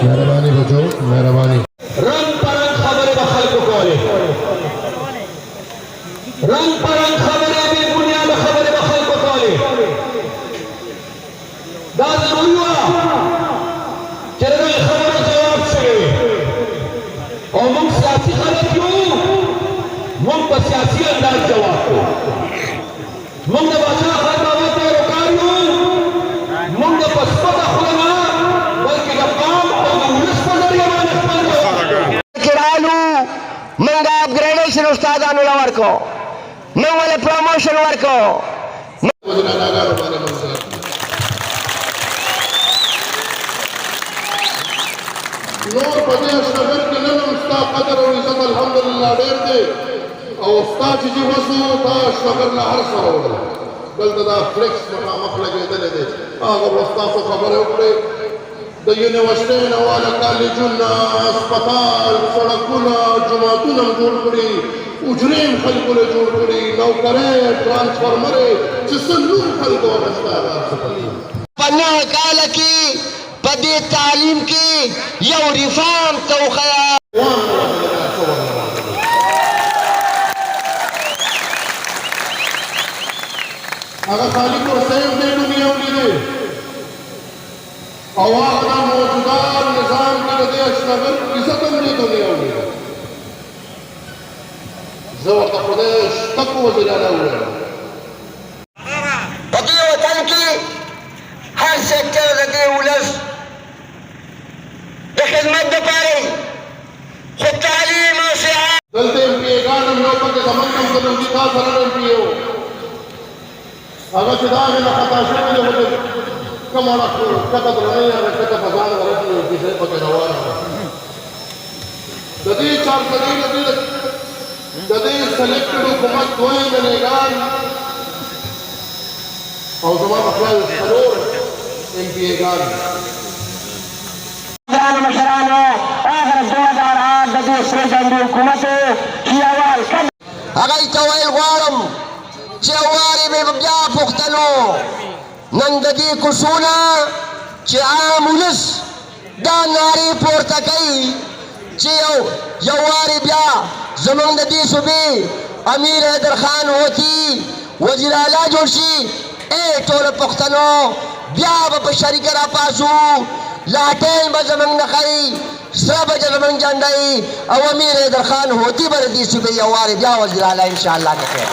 مهرباني بچو مهرباني رنگ پرنگ خبریں بخل کو کولے رنگ پرنگ خبریں بے بنیاد خبریں بخل کو کولے دا ضروری ہوا چرے خبر جواب شوے اور من سیاسی خلق کیوں من پر سیاسی انداز جواب کو من دا باشا خلق آواتے رکاریوں من دا پسپتا خلنا بلکہ دا قام اور دا ولس پر دریامان اخبار جواب کرالو منگا اپگریڈیشن استادانو لورکو منگا پروموشن ورکو نور پدې اشرفر کې نن استا قدر او عزت الحمدلله ډېر دی او استا چې وسو دا اشرفر نه هر سره وړل دلته دا فلیکس مخامخ لګېدلی دی هغه وستاسو خبرې وکړې د یونیورسټۍ نه والا کالجونه اسپتال سړکونه جوماتونه هم جوړ کړي اجرې هم خلکو له جوړ کړي نوکرۍ ټرانسفارمرې چې څه نور خلکو ورسته هغه څه کوي پنه کاله کې پدې تعلیم کې یو ریفارم توخیا هغه خالق ورسېم دې دنیا ولیدې او هغه موجوده نظام کې د اشرفر عزت هم دې دنیا ولیدې زه ورته خدای شته وزیر اعلی ووایم په دې وطن کې هر سیکټر د دې ولس د خدمت دپاره خو تعلیم او صحت دلته امپیګان هم یو پکې زمونږ هم د نومدي تا سره امپي و هغه چې دا هغې نه خطا شوي دی خو د کوم اړخ ښکته درنۍ هغه ښکته په ځان غلطي یو کیسې پکې روانه وه د دې چارسدۍ د دې سلیکټډ حکومت دوه منېګان او زما په خیال څلور امپیګان مشرانو آخر 2008 د دې سره جنګي حکومت چې اول هغه ته ویل غواړم چې واري به بیا پښتنو نن د دې کوڅونه چې عام ولس دا نارې پورته کوي چې یو واري بیا زمونږ د دې صوبې امیر حیدر خان هوتي وزیر اعلی جوړ شي ټول پښتنو بیا به په شریکه راپاڅو لاټین به زمونږ نه ښایي سره به زمونږ جنډۍ او امیر حیدر خان هوتي به د دې صوبې یو وارې بیا وزیر اعلی انشاءالله نه کوي